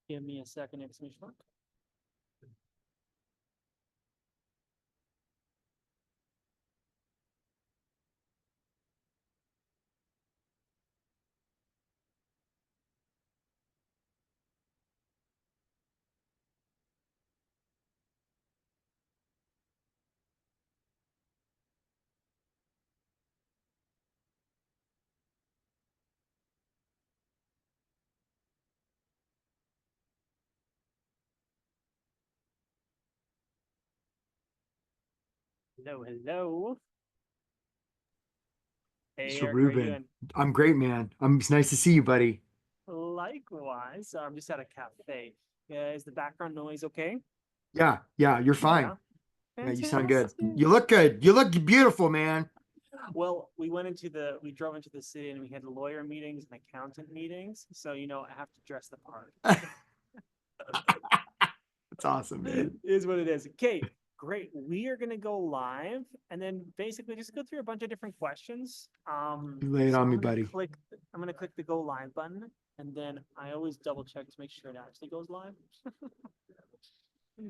Give me a second, exclamation mark. Hello, hello. Hey, Mr. Eric, how are you Ruben, doing? I'm great, man. It's nice to see you, buddy. Likewise. I'm just at a cafe. Yeah, is the background noise okay? Yeah, you're fine. Yeah, Yeah, you sound good. fantastic. You look good. You look beautiful, man. Well, we drove into the city and we had lawyer meetings and accountant meetings. So, I have to dress the part. That's awesome, man. Is what it is. Okay, great. We are gonna go live and then basically just go through a bunch of different questions. You lay it So on I'm me, gonna buddy. click I'm gonna click the go live button and then I always double check to make sure it actually goes live.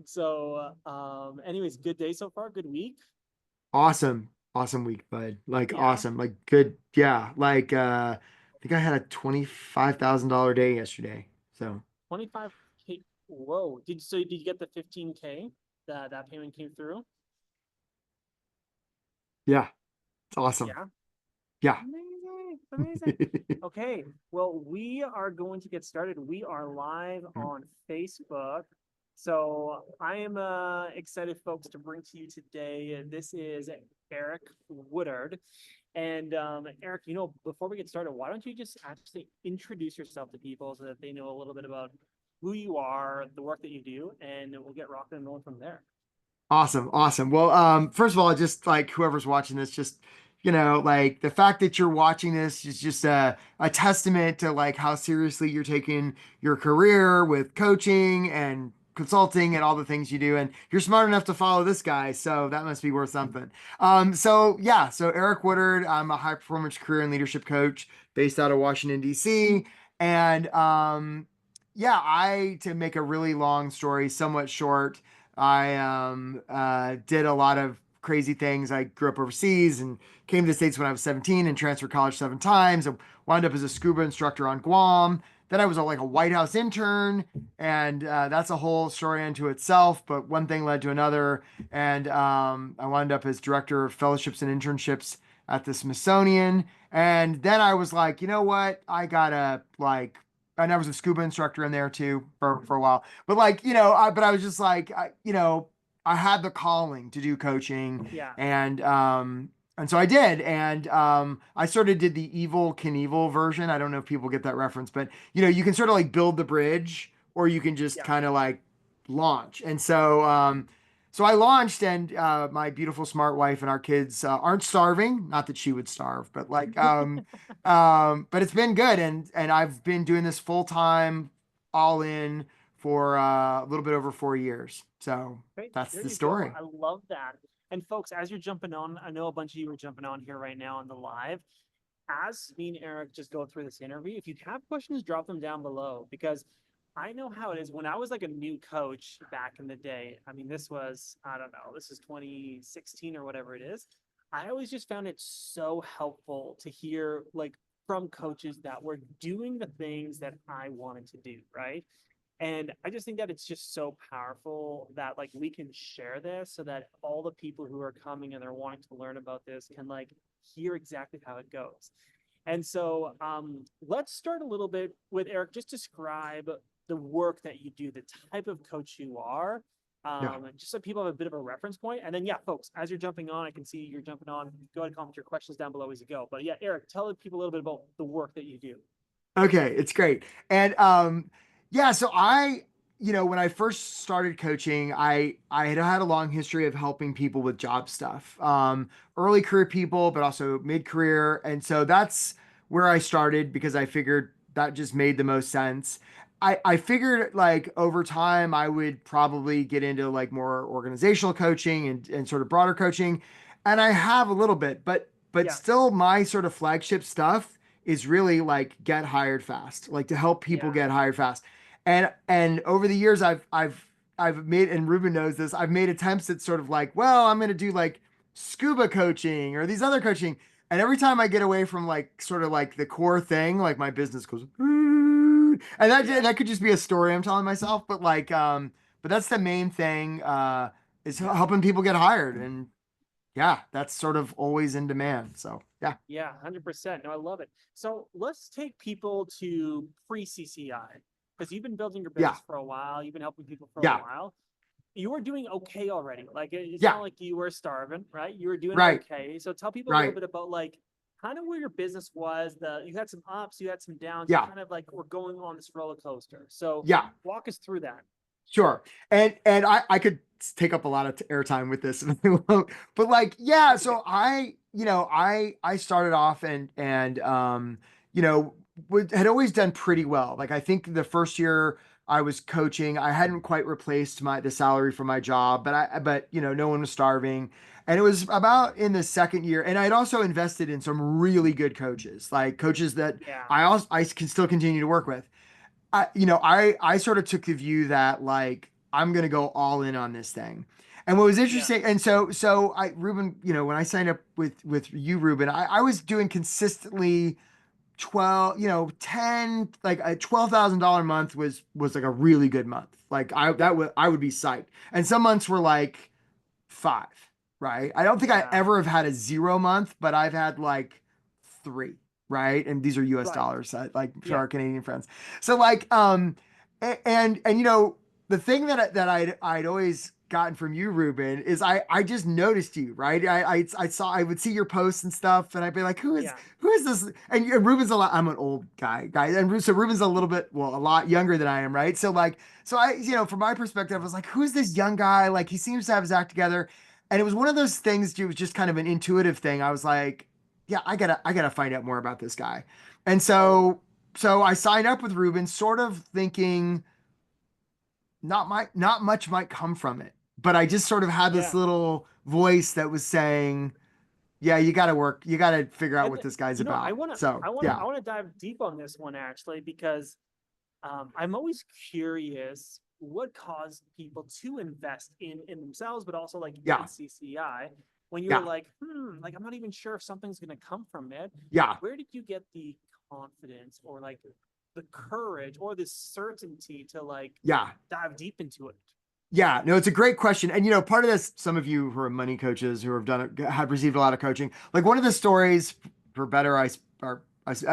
So anyways, good day so far, good week. Awesome. Awesome week, bud. Like Yeah, awesome. Like good. Yeah. I think I had a $25,000 day yesterday. So 25K. Whoa. Did you get the 15K? That payment came through? yeah, it's awesome. Yeah. Yeah. Amazing. Amazing. Okay, well, we are going to get started. We are live on Facebook. So I am excited, folks, to bring to you today. This is Eric Woodard. And Eric, before we get started, why don't you just actually introduce yourself to people so that they know a little bit about who you are, the work that you do, and we'll get rocking and rolling from there. Awesome, awesome. Well, first of all, just like whoever's watching this, just like the fact that you're watching this is just a testament to like how seriously you're taking your career with coaching and consulting and all the things you do. And you're smart enough to follow this guy, so that must be worth something. So Eric Woodard, I'm a high performance career and leadership coach based out of Washington, D.C. And to make a really long story somewhat short. I did a lot of crazy things. I grew up overseas and came to the States when I was 17 and transferred college 7 times. I wound up as a scuba instructor on Guam. Then I was like a White House intern, and that's a whole story unto itself. But one thing led to another, and I wound up as director of fellowships and internships at the Smithsonian. And then I was like, you know what? I gotta like, and I was a scuba instructor in there too for a while. But like, I was just like, I had the calling to do coaching Yeah, and so I did. And I sort of did the Evil Knievel version. I don't know if people get that reference, but you can sort of like build the bridge or you can just yeah, kind of like launch. So I launched, and my beautiful smart wife and our kids aren't starving. Not that she would starve, but but it's been good, and I've been doing this full time, all in for a little bit over 4 years. So great. that's There the you go. story. I love that. And folks, as you're jumping on, I know a bunch of you are jumping on here right now on the live. As me and Eric just go through this interview, if you have questions, drop them down below because I know how it is. When I was like a new coach back in the day, I mean, I don't know, this is 2016 or whatever it is. I always just found it so helpful to hear like from coaches that were doing the things that I wanted to do, right? And I just think that it's just so powerful that like we can share this so that all the people who are coming and they're wanting to learn about this can like hear exactly how it goes. And so let's start a little bit with Eric. Just describe the work that you do, the type of coach you are, Yeah. just so people have a bit of a reference point. And then, yeah, folks, as you're jumping on, I can see you're jumping on. Go ahead and comment your questions down below as you go. But yeah, Eric, tell the people a little bit about the work that you do. Okay, it's great. And so when I first started coaching, I had had a long history of helping people with job stuff. Early career people, but also mid-career. And so that's where I started because I figured that just made the most sense. I figured like over time I would probably get into like more organizational coaching and sort of broader coaching. And I have a little bit, but Yeah, still my sort of flagship stuff is really like get hired fast, like to help people yeah, get hired fast. And over the years I've made, and Ruben knows this, I've made attempts at sort of like, well, I'm going to do like scuba coaching or these other coaching. And every time I get away from like sort of like the core thing, like my business goes, and Yeah. that could just be a story I'm telling myself, but like, but that's the main thing, is Yeah. helping people get hired. And yeah, that's sort of always in demand. So yeah, Yeah, 100%. No, I love it. So let's take people to pre-CCI because you've been building your yeah, business for a while. You've been helping people for a yeah, while. You were doing okay already. Like it's yeah, not like you were starving, right? You were doing right, okay. So tell people a little right, bit about like kind of where your business was. You had some ups, you had some downs. You yeah, kind of like were going on this roller coaster. So yeah. walk us through that. Sure. And I could take up a lot of airtime with this and I won't, but like, yeah, That's okay. so I started off and you know, had always done pretty well. Like I think the first year I was coaching, I hadn't quite replaced the salary for my job, but no one was starving. And it was about in the second year, and I'd also invested in some really good coaches, like coaches that Yeah. I can still continue to work with. I sort of took the view that like I'm gonna go all in on this thing. And what was Yeah. interesting, and so Ruben, when I signed up with you, Ruben, I was doing consistently 12, 10, like a $12,000 month was like a really good month. Like Yeah. I would be psyched. And some months were like five, right? I don't think I Yeah. ever have had a 0 month, but I've had like three, right? And these are US Right. dollars, like for Yeah. our Canadian friends. So like, and the thing that I'd always gotten from you, Ruben, is I just noticed you, right? I would see your posts and stuff, and I'd be like, Yeah. who is this? And Ruben's a lot. I'm an old guy, and so Ruben's a little bit, well, a lot younger than I am, right? So like, so from my perspective, I was like, who's this young guy? Like, he seems to have his act together. And it was one of those things, it was just kind of an intuitive thing. I was like, yeah, I gotta find out more about this guy. And Totally. so I signed up with Ruben, sort of thinking not much might come from it. But I just sort of had this Yeah. little voice that was saying, yeah, you gotta work, you gotta figure out And what this guy's I about. wanna So yeah, dive deep on this one actually because I'm always curious what caused people to invest in themselves, but also like in yeah, CCI when you were yeah, like, like I'm not even sure if something's gonna come from it. yeah, Where did you get the confidence or like the courage or the certainty to like yeah. dive deep into it? Yeah, no, it's a great question. And part of this, some of you who are money coaches who have done it have received a lot of coaching. Like one of the stories for better, I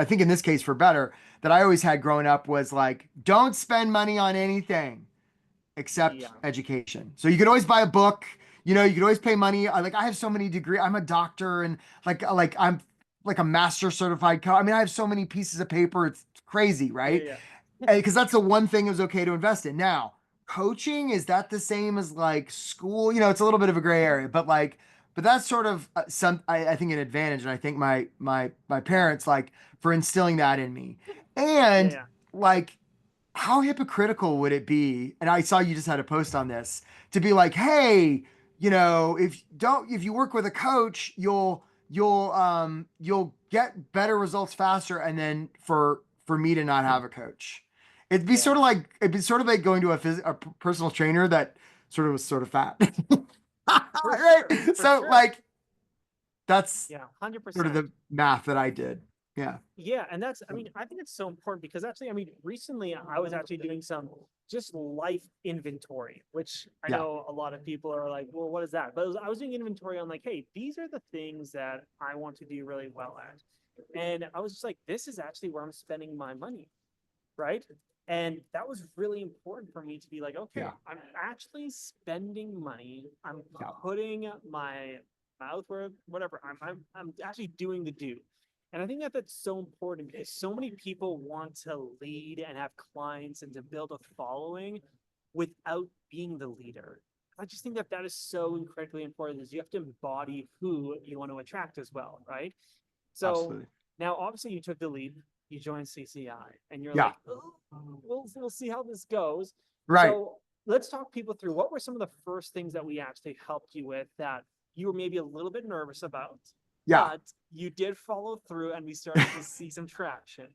think in this case for better, that I always had growing up was like, don't spend money on anything except Yeah. education. So you could always buy a book, you could always pay money. Like I have so many degree, I'm a doctor and like I'm like a master certified I mean, I have so many pieces of paper. It's crazy, Yeah. right? Yeah. Because that's the one thing it was okay to invest in. Now, coaching, is that the same as like school? It's a little bit of a gray area, but that's sort of I think an advantage, and I think my Yeah. parents like for instilling that in me, Yeah. and Yeah. like how hypocritical would it be? And I saw you just had a post on this to be like, hey, if you work with a coach, you'll get better results faster, and then for me to not have a coach. Yeah. It'd be sort of like going to a personal trainer that sort of was sort of fat. For Right? sure. For So sure. like that's Yeah. sort of 100%. the math that I did. Yeah. Yeah, and I mean, I think it's so important because actually, I mean, recently I was actually doing some just life inventory, which I Yeah. know a lot of people are like, well, what is that? But I was doing inventory on like, hey, these are the things that I want to do really well at. And I was just like, this is actually where I'm spending my money, right? And that was really important for me to be like, okay, Yeah. I'm actually spending money. I'm Yeah. putting my mouth where whatever. I'm actually doing the do. And I think that that's so important because so many people want to lead and have clients and to build a following without being the leader. I just think that that is so incredibly important is you have to embody who you want to attract as well, right? So Absolutely. now obviously you took the lead, you joined CCI and you're Yeah. like, oh, we'll see how this goes. Right. So let's talk people through what were some of the first things that we actually helped you with that you were maybe a little bit nervous about, Yeah. but you did follow through and we started to see some traction.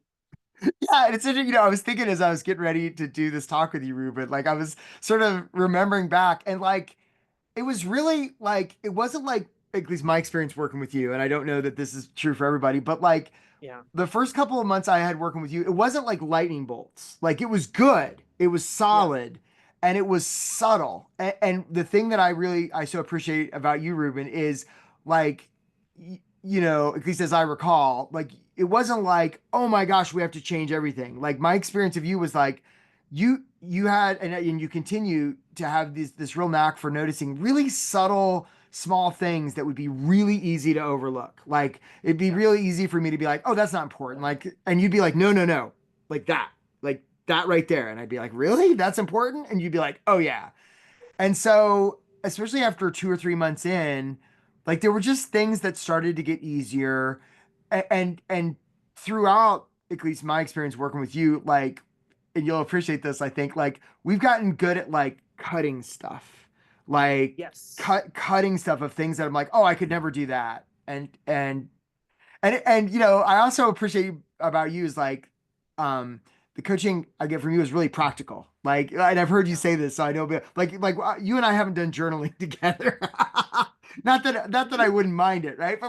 Yeah, and it's interesting, you know, I was thinking as I was getting ready to do this talk with you, Ruben, like I was sort of remembering back and like it was really like it wasn't like at least my experience working with you, and I don't know that this is true for everybody, but like Yeah, the first couple of months I had working with you, it wasn't like lightning bolts. Like it was good, it was yeah, solid, and it was subtle. And the thing that I so appreciate about you, Ruben, is like, you know, at least as I recall, like it wasn't like, oh my gosh, we have to change everything. Like my experience of you was like, you had and you continue to have this real knack for noticing really subtle small things that would be really easy to overlook. Like it'd be yeah, really easy for me to be like, oh, that's not important. Like, and you'd be like, no, no, no, like that right there. And I'd be like, really? That's important? And you'd be like, oh, yeah. And so, especially after 2 or 3 months in, like there were just things that started to get easier. And throughout, at least my experience working with you, like, and you'll appreciate this, I think, like we've gotten good at like cutting stuff, like yes, cutting stuff of things that I'm like, oh, I could never do that. And you know, I also appreciate about you is like the coaching I get from you is really practical. Like, and I've heard you yeah, say this, so I know, but like you and I haven't done journaling together. Not that I wouldn't mind it, right? for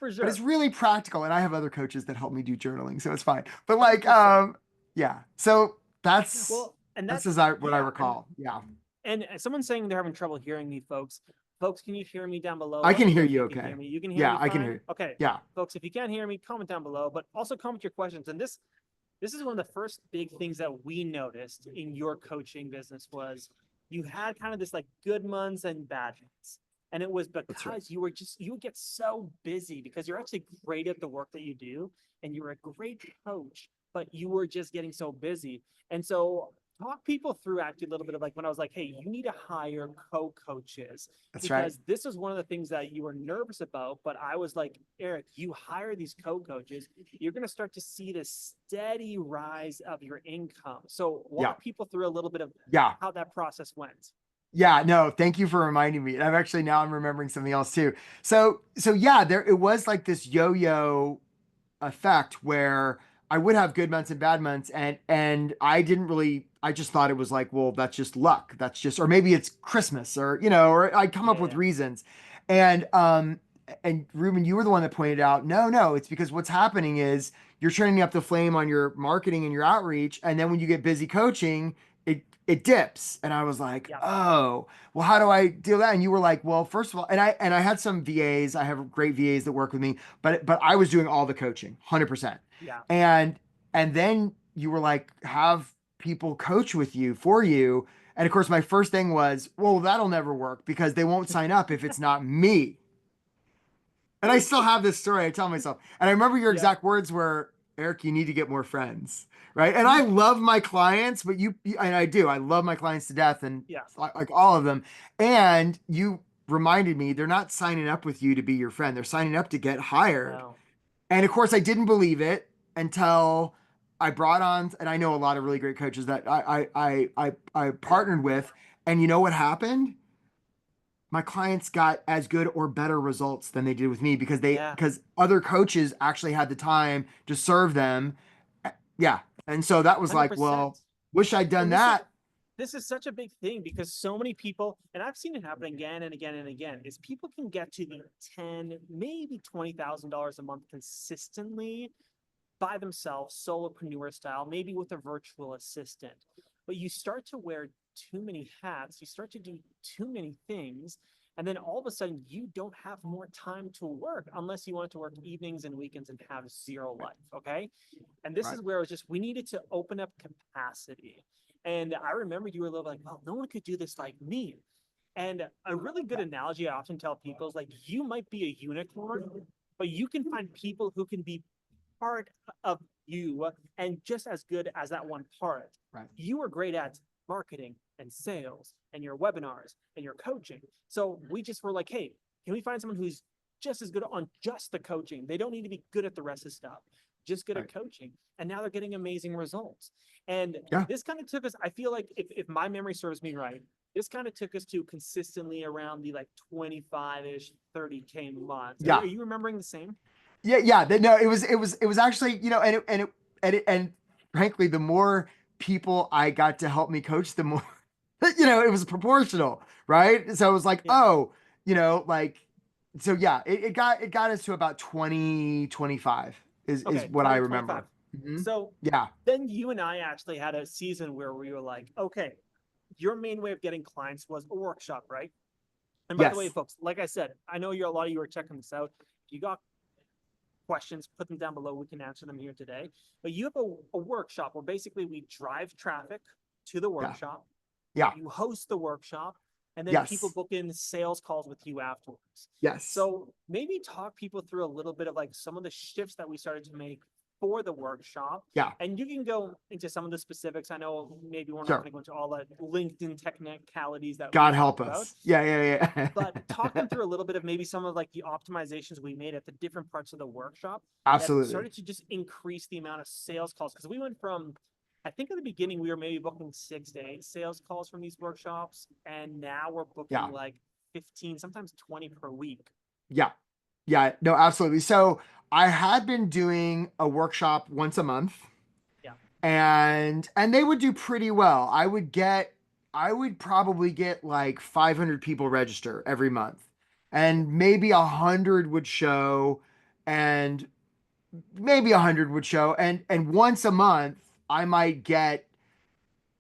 But it's sure, really practical, and I have other coaches that help me do journaling, so it's fine. But 100%. yeah. So that's Well, and that's that's as I what I yeah, recall. Yeah, and someone's saying they're having trouble hearing me, folks. Folks, can you hear me down below? I Let can me hear know if you. you can hear Okay. me. You can hear Yeah, me I can hear fine? you. Okay. Yeah, Folks, if you can't hear me, comment down below, but also comment your questions. And this is one of the first big things that we noticed in your coaching business was you had kind of this like good months and bad months. And it was that's right. because you would get so busy because you're actually great at the work that you do and you're a great coach, but you were just getting so busy. And so talk people through actually a little bit of like when I was like, hey, you need to hire co-coaches That's right. because this is one of the things that you were nervous about. But I was like, Eric, you hire these co-coaches, you're going to start to see this steady rise of your income. So Yeah. walk people through a little bit of Yeah. how that process went. Yeah, no, thank you for reminding me. I'm actually now I'm remembering something else too. So yeah, there it was like this yo-yo effect where I would have good months and bad months and I didn't really I just thought it was like, well, that's just luck. That's just or maybe it's Christmas or you know, or I'd come up with Yeah, reasons. And Ruben, you were the one that pointed out, no, it's because what's happening is you're turning up the flame on your marketing and your outreach, and then when you get busy coaching, it dips. And I was like, yeah, oh, well, how do I deal with that? And you were like, well, first of all, and I had some VAs, I have great VAs that work with me, but I was doing all the coaching, 100%. yeah. And and then you were like, have people coach with you for you. And of course, my first thing was, well, that'll never work because they won't sign up if it's not me. And I still have this story. I tell myself, and I remember your Yeah. exact words were, Eric, you need to get more friends, right? And I love my clients, but and I do, I love my clients to death, and Yeah. like all of them. And you reminded me, they're not signing up with you to be your friend; they're signing up to get hired. No. And of course, I didn't believe it until I brought on, and I know a lot of really great coaches that I partnered with, and you know what happened? My clients got as good or better results than they did with me Yeah. because other coaches actually had the time to serve them. Yeah. And so that was like, 100%. well, wish I'd done And that. this is such a big thing because so many people, and I've seen it happen again and again and again, is people can get to the 10, maybe $20,000 a month consistently by themselves, solopreneur style, maybe with a virtual assistant. But you start to wear too many hats, you start to do too many things, and then all of a sudden you don't have more time to work unless you want to work evenings and weekends and have zero life. Okay. And this Right. is where it was just, we needed to open up capacity. And I remember you were a little like, well, no one could do this like me. And a really good analogy I often tell people is like, you might be a unicorn, but you can find people who can be part of you and just as good as that one part. Right. You are great at marketing and sales and your webinars and your coaching. So we just were like, hey, can we find someone who's just as good on just the coaching? They don't need to be good at the rest of stuff, just good Right. at coaching. And now they're getting amazing results. And Yeah. this kind of took us, I feel like if my memory serves me right, this kind of took us to consistently around the like 25-ish, 30K months. Are Yeah. you remembering the same? Yeah. No, it was actually, you know, and frankly, the more people I got to help me coach, the more, it was proportional, right? So it was like, Yeah. oh, like, so yeah, it got us to about 20 25 is Okay, what I 20 to 25. remember. Mhm. So Yeah. then you and I actually had a season where we were like, okay, your main way of getting clients was a workshop, right? And by the way, Yes. folks, like I said, I know a lot of you are checking this out. If you got questions, put them down below. We can answer them here today. But you have a workshop where basically we drive traffic to the Yeah. workshop. Yeah. You host the workshop, and then people Yes. book in sales calls with you afterwards. Yes. So maybe talk people through a little bit of like some of the shifts that we started to make for the workshop. Yeah. And you can go into some of the specifics. I know maybe we're not going Sure. to go into all the LinkedIn technicalities that we God talked help about, us. Yeah. Yeah. but talk Yeah. them through a little bit of maybe some of like the optimizations we made at the different parts of the workshop that Absolutely. started to just increase the amount of sales calls. Because we went from, I think at the beginning we were maybe booking 6 to 8 sales calls from these workshops, and now we're booking Yeah. like 15, sometimes 20 per week. Yeah. Yeah. No, absolutely. So I had been doing a workshop once a month, Yeah. and they would do pretty well. I would probably get like 500 people register every month, Yeah. and maybe 100 would show, and maybe 100 would show, and once a month I might get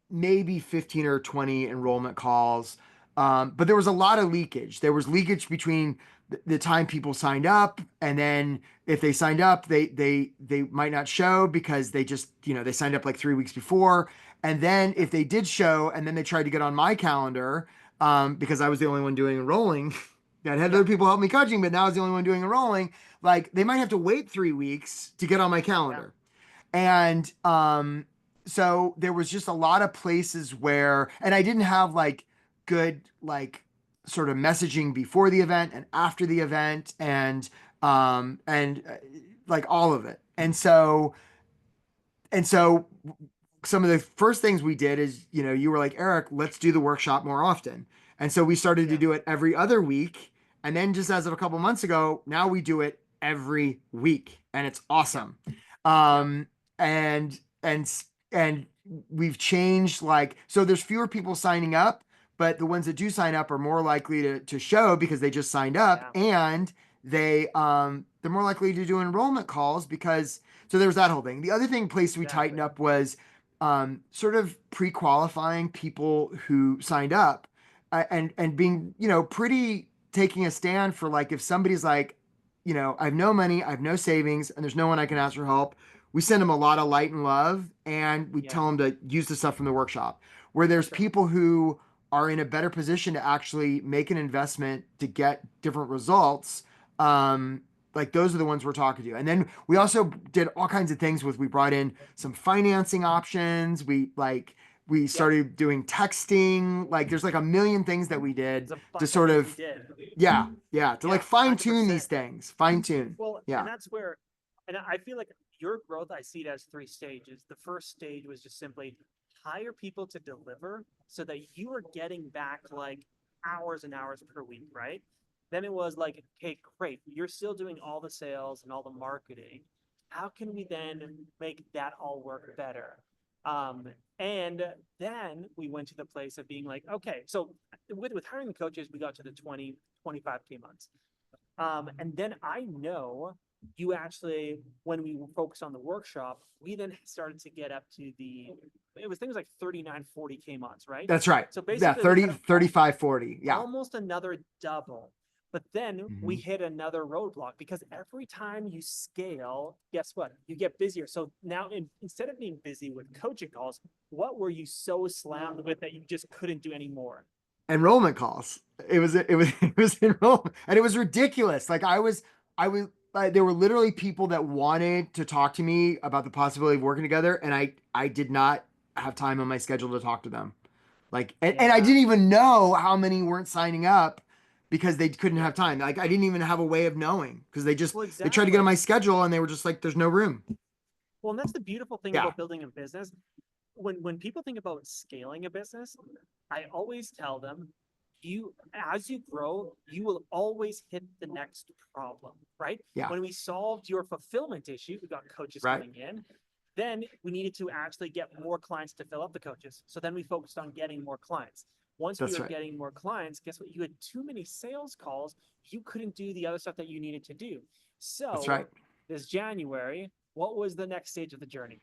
maybe 15 or 20 enrollment calls. But there was a lot of leakage. There was leakage between the time people signed up, and then if they signed up, they might not show because they just, they signed up like 3 weeks before. And then Yeah. if they did show and then they tried to get on my calendar, because I was the only one doing enrolling. I had Yeah. other people help me coaching, but now I was the only one doing enrolling. Like they might have to wait 3 weeks to get on my Yeah. calendar. And so there was just a lot of places where, and I didn't have like good, like sort of messaging before the event and after the event, and like all of it. And so some of the first things we did is, you were like, Eric, let's do the workshop more often. And so we started to Yeah. do it every other week. And then just as of a couple months ago, now we do it every week, and it's Yeah. awesome. Yeah. Um, and we've changed, like, so there's fewer people signing up, but the ones that do sign up are more likely to show because they just signed up, Yeah. and they're more likely to do enrollment calls because, so there's that whole thing. The other place we tightened Exactly. up was sort of pre-qualifying people who signed up, and being, pretty taking a stand for, like, if somebody's like, I have no money, I have no savings, and there's no one I can ask for help. We send them a lot of light and love, and we Yeah. tell them to use the stuff from the workshop. Where there's Sure. people who are in a better position to actually make an investment to get different results, like those are the ones we're talking to. And then we also did all kinds of things we brought in some financing options. We Yep. started doing texting. Like there's like a million things that we did There's a to bunch of sort things we of, did. yeah, to like Yeah. fine tune these 100%. things, fine tune. Well, and Yeah. that's where, and I feel like your growth, I see it as 3 stages. The first stage was just simply hire people to deliver so that you are getting back like hours and hours per week, right? Then it was like, hey, great, you're still doing all the sales and all the marketing. How can we then make that all work better? Um, and then we went to the place of being like, okay, so with hiring the coaches, we got to the 25K months. And then I know you actually, when we focused on the workshop, we then started to get up to it was things like 39, 40K months, right? That's right. So Yeah, basically we 30, had 35, 40. Yeah. almost another double. But then we Mhm. hit another roadblock because every time you scale, guess what? You get busier. So now instead of being busy with coaching calls, what were you so slammed with that you just couldn't do anymore? Enrollment calls. It was enrollment, and it was ridiculous. Like there were literally people that wanted to talk to me about the possibility of working together, and I did not have time on my schedule to talk to them. Like, and I Yeah. didn't even know how many weren't signing up because they couldn't Yeah. have time. Like, I didn't even have a way of knowing because Well, they tried to get on exactly. my schedule, and they were just like, there's no room. Well, and that's the beautiful thing Yeah. about building a business. When people think about scaling a business, I always tell them, you as you grow, you will always hit the next problem, right? Yeah. When we solved your fulfillment issue, we got coaches Right. coming in. Then we needed to actually get more clients to fill up the coaches. So then we focused on getting more clients. Once we That's were right. getting more clients, guess what? You had too many sales calls. You couldn't do the other stuff that you needed to do. That's So right. this January, what was the next stage of the journey?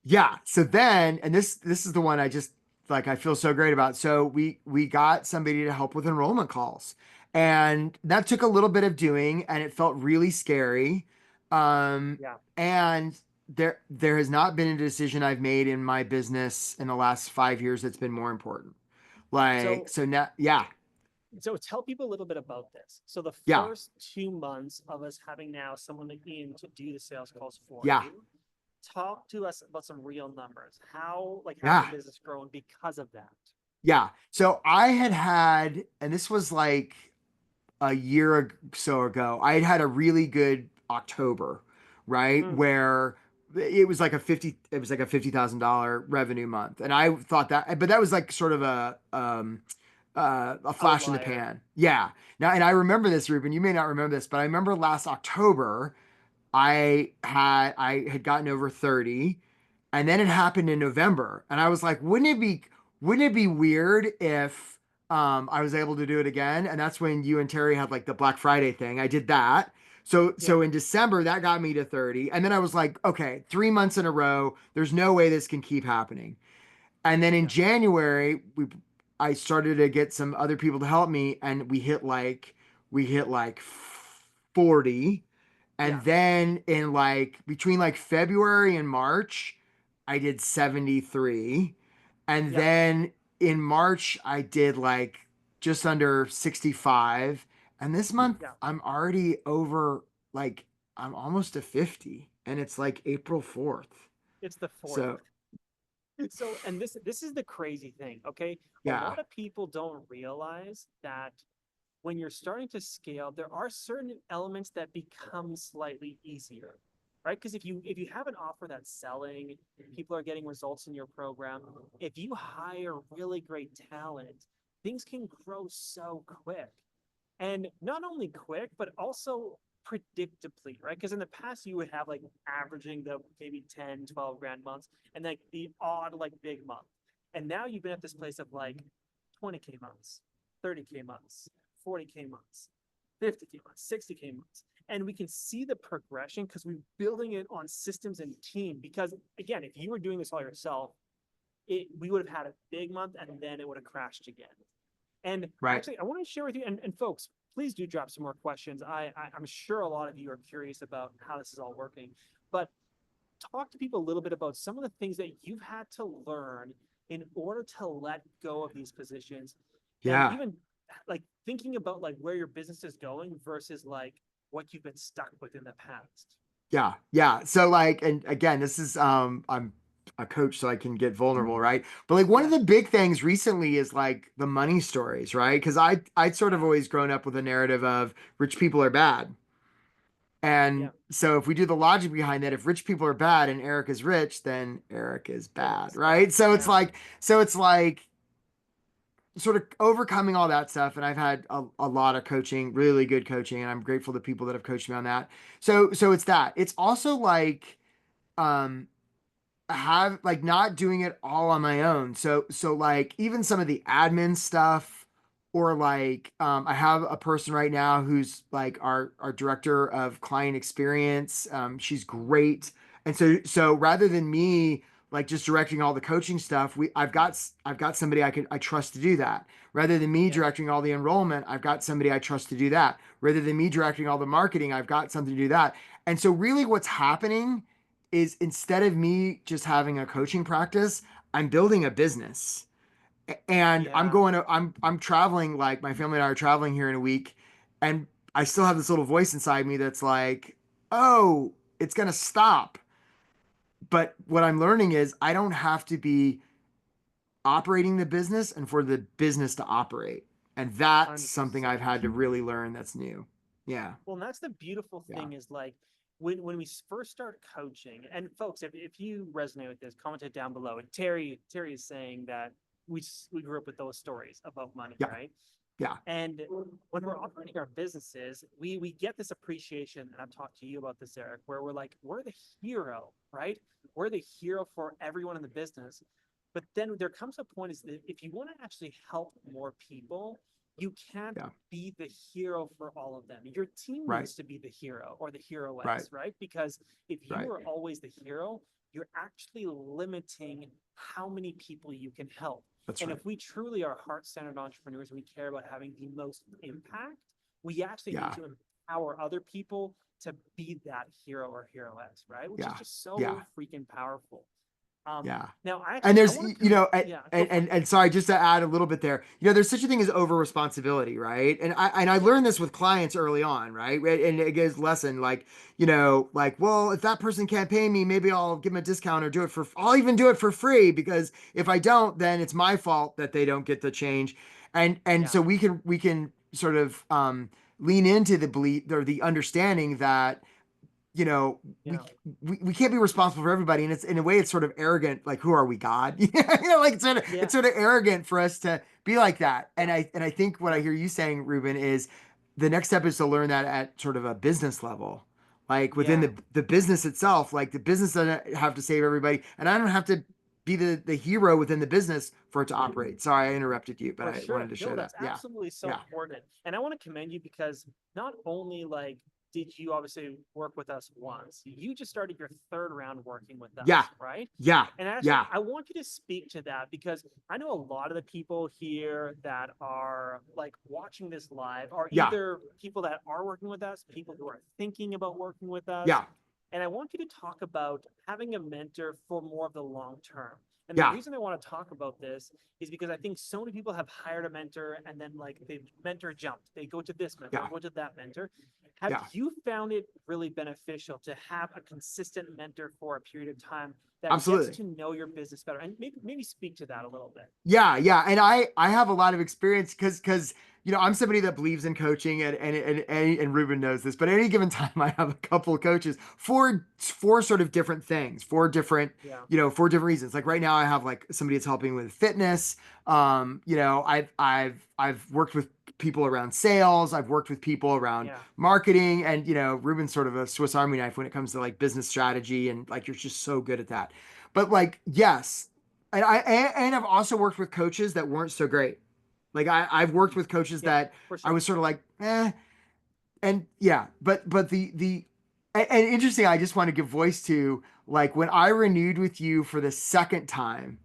Yeah. So then, and this is the one I just like I feel so great about. So we got somebody to help with enrollment calls. And that took a little bit of doing and it felt really scary. Yeah. And there has not been a decision I've made in my business in the last 5 years that's been more important. Like So so now, yeah, so tell people a little bit about this. So the yeah, first 2 months of us having now someone in to do the sales calls for yeah, you, talk to us about some real numbers. How like has your yeah. business grown because of that? Yeah. So I had, and this was like a year or so ago, I had a really good October, right? Mm, Where it was like a $50,000 revenue month. And I thought that, but that was like sort of a flash in the outlier. pan. Yeah. Now, and I remember this, Ruben, you may not remember this, but I remember last October, I had gotten over 30 and then it happened in November and I was like, wouldn't it be weird if I was able to do it again? And that's when you and Terry had like the Black Friday thing. I did that. Yeah. So in December that got me to 30 and then I was like, okay, 3 months in a row, there's no way this can keep happening. And then in Yeah. January, I started to get some other people to help me and we hit like 40. Yeah. And then in like between like February and March, I did 73. And Yeah. then in March, I did like just under 65. And this month, Yeah. I'm already over like I'm almost to 50. And it's like April 4th. It's the fourth. So So, and this is the crazy thing, okay? A yeah, lot of people don't realize that when you're starting to scale, there are certain elements that become slightly easier, right? Because if you have an offer that's selling, people are getting results in your program. If you hire really great talent, things can grow so quick. And not only quick, but also predictably, right? Because in the past, you would have like averaging the maybe 10, 12 grand months and like the odd, like big month. And now you've been at this place of like 20K months, 30K months, 40K months, 50K months, 60K months. And we can see the progression because we're building it on systems and team. Because again, if you were doing this all yourself, we would have had a big month and then it would have crashed again. And right. actually, I want to share with you, and folks, please do drop some more questions. I'm sure a lot of you are curious about how this is all working, but talk to people a little bit about some of the things that you've had to learn in order to let go of these positions, and Yeah. even like thinking about like where your business is going versus like what you've been stuck with in the past. Yeah, yeah. So like, and again, this is I'm a coach, so I can get vulnerable, right? But like one of Yeah, the big things recently is like the money stories, right? Because I'd sort of yeah, always grown up with a narrative of rich people are bad. yeah. And so if we do the logic behind that, if rich people are bad and Eric is rich, then Eric is bad, Everything's bad. right? So it's Yeah, like, so it's like sort of overcoming all that stuff. And I've had a lot of coaching, really good coaching, and I'm grateful to people that have coached me on that. So it's that. It's also like um have like not doing it all on my own. So like even some of the admin stuff or like I have a person right now who's like our director of client experience. She's great. And so rather than me like just directing all the coaching stuff, I've got somebody I trust to do that. Rather than me yeah, directing all the enrollment, I've got somebody I trust to do that. Rather than me directing all the marketing, I've got something to do that. And so really what's happening is instead of me just having a coaching practice, I'm building a business. And yeah. I'm traveling, like my family and I are traveling here in a week, and I still have this little voice inside me that's like, "Oh, it's going to stop." But what I'm learning is I don't have to be operating the business and for the business to operate. And that's something I've 100%. had to really learn that's new. Yeah. Well, and that's the beautiful Yeah. thing is like when we first start coaching, and folks, if you resonate with this, comment it down below. And Terry is saying that we grew up with those stories about money, Yeah. right? Yeah. And when we're operating our businesses, we get this appreciation, and I've talked to you about this, Eric, where we're like, we're the hero, right? we're the hero for everyone in the business. But then there comes a point is that if you want to actually help more people, you can't Yeah. be the hero for all of them. Your team Right. needs to be the hero or the heroess, Right. right? Because if you Right. are always the hero, you're actually limiting how many people you can help. That's And right. if we truly are heart-centered entrepreneurs, we care about having the most impact, we actually need Yeah. to empower other people to be that hero or heroess, right? Which is Yeah. just Yeah. so freaking powerful. Yeah. Now And I there's, want to you come, know, yeah, go for it. and sorry, just to add a little bit there, there's such a thing as over responsibility, right? And I Yeah, learned this with clients early on, right? And it gives lesson like, like, well, if that person can't pay me, maybe I'll give them a discount or I'll even do it for free, because if I don't, then it's my fault that they don't get the change. And yeah, so we can sort of lean into the belief or the understanding that you know we, yeah, we can't be responsible for everybody, and it's in a way it's sort of arrogant, like who are we, God? Like it's sort of yes, arrogant for us to be like that. yeah, And I think what I yeah, hear you saying, Ruben, is the next step is to learn that at sort of a business level, like within yeah. the business itself. Like the business doesn't have to save everybody, and I don't have to be the hero within the business for it to operate. Sorry, I interrupted you, but For I sure. wanted to No, share that. that's Yeah. absolutely so Yeah. important. And I want to commend you because not only like did you obviously work with us once, you just started your third round working with Yeah. us, right? Yeah. And actually, Yeah. I want you to speak to that because I know a lot of the people here that are like watching this live are Yeah. either people that are working with us, people who are thinking about working with us. Yeah. And I want you to talk about having a mentor for more of the long term. And the Yeah. reason I want to talk about this is because I think so many people have hired a mentor and then like the mentor jumped. They go to this mentor, Yeah. go to that mentor. Have Yeah. you found it really beneficial to have a consistent mentor for a period of time that gets Absolutely. to know your business better? And maybe speak to that a little bit. Yeah, yeah, and I have a lot of experience because I'm somebody that believes in coaching, and Ruben knows this, but at any given time I have a couple of coaches for sort of different things, Yeah, for different reasons. Like right now I have like somebody that's helping with fitness. I've worked with people around sales, I've worked with people around yeah, marketing, and Ruben's sort of a Swiss Army knife when it comes to like business strategy, and like you're just so good at that. But like, yes, and I've also worked with coaches that weren't so great. Like I've worked with coaches yeah, that for I sure. was sort of like, and yeah, but and interesting, I just want to give voice to, like, when I renewed with you for the second time,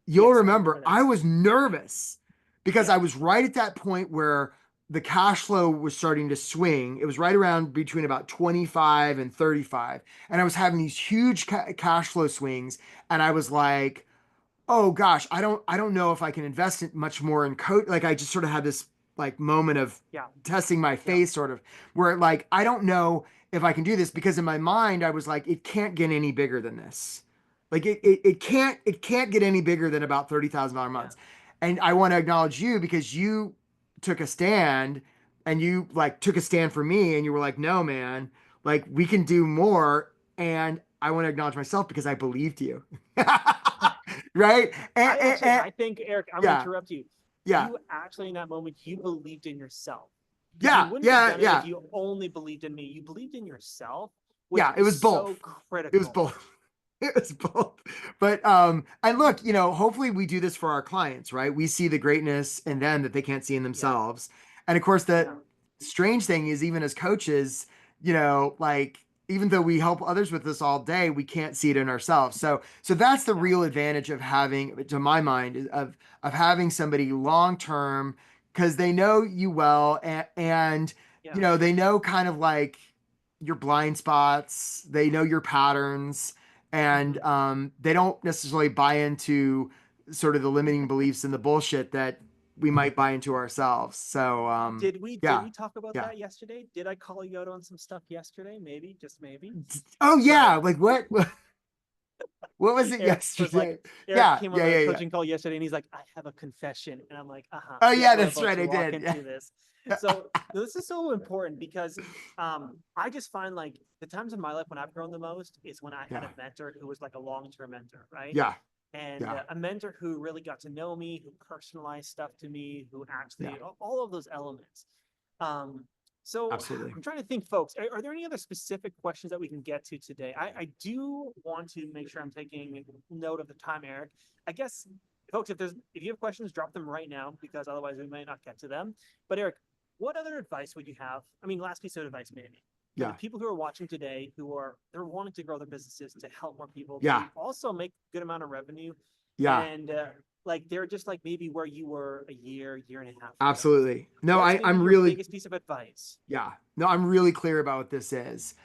you'll Yes, I remember remember I this. was nervous because Yeah, I was right at that point where the cash flow was starting to swing. It was right around between about 25 and 35. And I was having these huge cash flow swings. And I was like, oh gosh, I don't know if I can invest it much more in coach. Like I just sort of had this like moment of yeah, testing my yeah, faith, sort of, where like I don't know if I can do this, because in my mind I was like, it can't get any bigger than this. Like it can't get any bigger than about $30,000 yeah. months. And I want to acknowledge you because you took a stand, and you like took a stand for me, and you were like, no man, like we can do more. And I want to acknowledge myself because I believed you. Right? I think, Eric, I'm going to Yeah, interrupt you. yeah, You actually, in that moment, you believed in yourself because you yeah, wouldn't have yeah, done it if yeah, you only believed in me. You believed in yourself, which yeah. It is was so both. It was critical. both. It was both. But and look, hopefully we do this for our clients, right? We see the greatness in them that they can't see in Yeah, themselves. And of course, the yeah, strange thing is, even as coaches, like, even though we help others with this all day, we can't see it in ourselves. So that's the yeah, real advantage of having, to my mind, of having somebody long term, because they know you well, and yeah. they know kind of like your blind spots, they know your patterns, and Hmm. they don't necessarily buy into sort of the limiting beliefs and the bullshit that we might buy into ourselves. So Did yeah, we talk about yeah. that yesterday? Did I call you out on some stuff yesterday? Maybe, just maybe. Oh So yeah, like what was it Eric was like, yesterday? Eric Yeah, came on yeah, the yeah, yeah. coaching call yesterday and he's like, I have a confession. And I'm like, uh-huh, Oh yeah, yeah, we're that's about right, to I walk did. Yeah. into this. So this is so important because I just find like the times in my life when I've grown the most is when I had Yeah, a mentor who was like a long-term mentor, right? yeah, And yeah, a mentor who really got to know me, who personalized stuff to me, who yeah, actually all of those elements. Um, So Absolutely. I'm trying to think, folks, are there any other specific questions that we can get to today? I do want to make sure I'm taking note of the time, Eric. I guess, folks, if you have questions, drop them right now because otherwise we might not get to them. But Eric, what other advice would you have? I mean, last piece of advice maybe for the Yeah. people who are watching today they're wanting to grow their businesses to help more people. Yeah. They also make a good amount of revenue, Yeah. and like they're just like maybe where you were a year and a half ago. Absolutely. No, What's maybe I'm your really, biggest piece of advice? yeah. No, I'm really clear about what this is.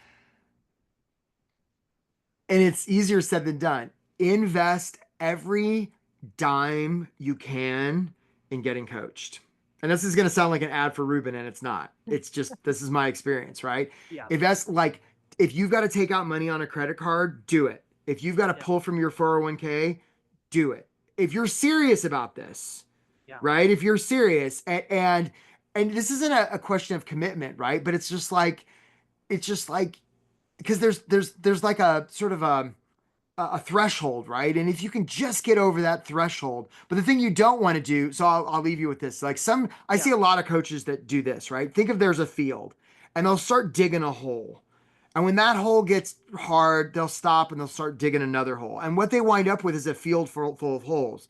And it's easier said than done. Invest every dime you can in getting coached. And this is going to sound like an ad for Ruben, and it's not. It's just, this is my experience, right? Yeah, Invest, like, if you've got to take out money on a credit card, do it. If you've got to yeah, pull from your 401k, do it. If you're serious about this, yeah, right? If you're serious, and this isn't a question of commitment, right? But it's just like because there's like a sort of a threshold, right? And if you can just get over that threshold, but the thing you don't want to do, so I'll leave you with this. Like I yeah, see a lot of coaches that do this, right? Think of there's a field and they'll start digging a hole. And when that hole gets hard, they'll stop and they'll start digging another hole. And what they wind up with is a field full of holes.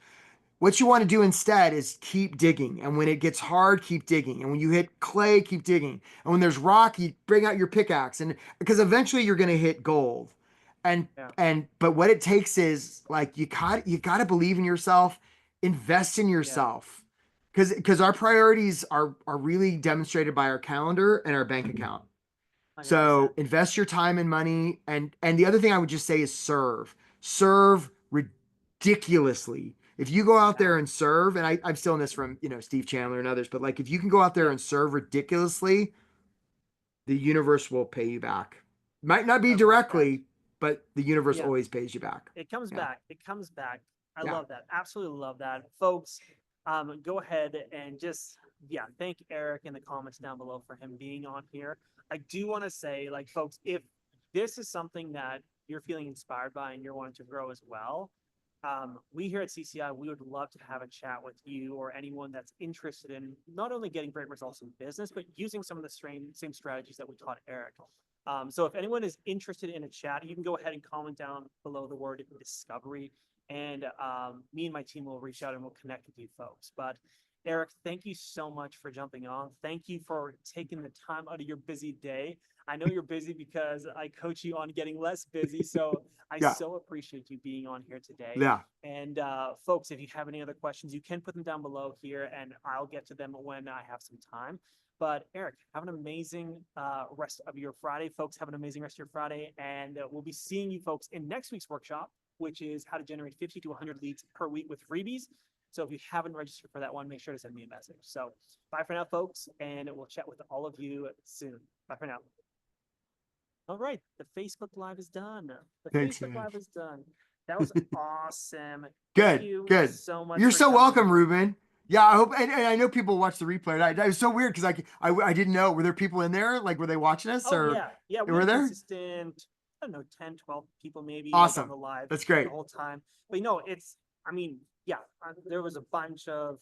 What you want to do instead is keep digging. And when it gets hard, keep digging. And when you hit clay, keep digging. And when there's rock, you bring out your pickaxe. And because eventually you're going to hit gold. And yeah, but what it takes is like you got to believe in yourself, invest in yeah, yourself. Because our priorities are really demonstrated by our calendar and our bank account. 100%. So invest your time and money. And the other thing I would just say is serve. Serve ridiculously. If you go out Yeah, there and serve, and I'm stealing this from, Steve Chandler and others, but like if you can go out there yeah, and serve ridiculously, the universe will pay you back. Might not be I love that. directly, but the universe Yeah, always pays you back. it comes Yeah. back. It comes back. I Yeah. love that. Absolutely love that. Folks, go ahead and just, yeah, thank Eric in the comments down below for him being on here. I do want to say, like, folks, if this is something that you're feeling inspired by and you're wanting to grow as well, we here at CCI, we would love to have a chat with you or anyone that's interested in not only getting great results in business, but using some of the same strategies that we taught Eric. So if anyone is interested in a chat, you can go ahead and comment down below the word discovery, and me and my team will reach out and we'll connect with you folks. But Eric, thank you so much for jumping on. Thank you for taking the time out of your busy day. I know you're busy because I coach you on getting less busy. So I Yeah. so appreciate you being on here today. Yeah. And folks, if you have any other questions, you can put them down below here and I'll get to them when I have some time. But Eric, have an amazing rest of your Friday. Folks, have an amazing rest of your Friday. And we'll be seeing you folks in next week's workshop, which is how to generate 50 to 100 leads per week with freebies. So if you haven't registered for that one, make sure to send me a message. So bye for now, folks, and we'll chat with all of you soon. Bye for now. All right, the Facebook Live is done. The Thanks, Facebook man. Live is done. That was awesome. Thank Good. you Good. so much You're for so jumping welcome, on. Ruben. Yeah, I hope, and I know people watch the replay. And it was so weird because I didn't know. Were there people in there? Like, were they watching us Oh or yeah, yeah, we were had there? consistent, I don't know, 10, 12 people maybe like on Awesome. the live That's the great. whole time. But you know, I mean, yeah, there was a bunch of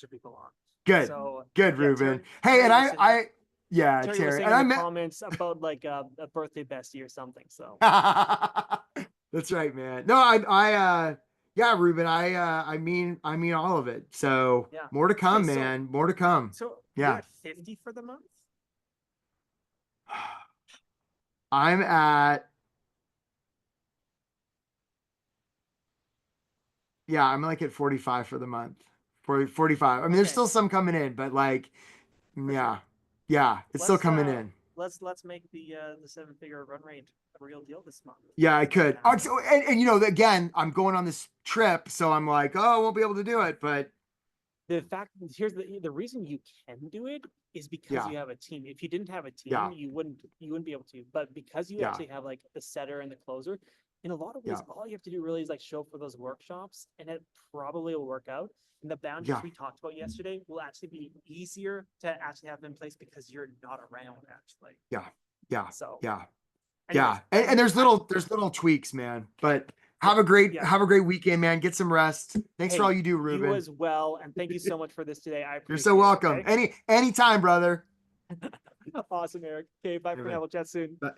people on. Good. So Good, yeah, Ruben. Hey, Terry and was saying, yeah, Terry was Terry. saying And in I the met, comments about like a birthday bestie or something. So that's right, man. No, yeah, Ruben, I mean all of it. So yeah. more to Okay, come, so man. More to come. you're Yeah. at 50 for the month? I'm at, yeah, I'm like at 45 for the month. 45. I mean, there's Okay, still some coming in, but like, for sure. yeah, yeah, it's still Let's coming in. let's make the 7-figure run rate a real deal this month. Yeah, I Let's make it could. Oh, happen. and again, I'm going on this trip, so I'm like, oh, I won't be able to do it, but The fact here's the reason you can do it is because yeah, you have a team. If you didn't have a team, yeah, you wouldn't be able to. But because you yeah, actually have like the setter and the closer, in a lot of yeah, ways, all you have to do really is like show up for those workshops, and it probably will work out. And the boundaries yeah, we talked about yesterday will actually be easier to actually have in place because you're not around actually. yeah, yeah, So, yeah, anyways, yeah. And there's little tweaks, man. But yeah, have a great yeah. have a great weekend, man. Get some rest. Thanks for all Hey, you do, you Ruben. as well, and thank you so much for this today. I You're so appreciate it. welcome. Okay. Anytime, brother. Awesome, Eric. Okay, bye for now. Anyway, We'll chat soon. but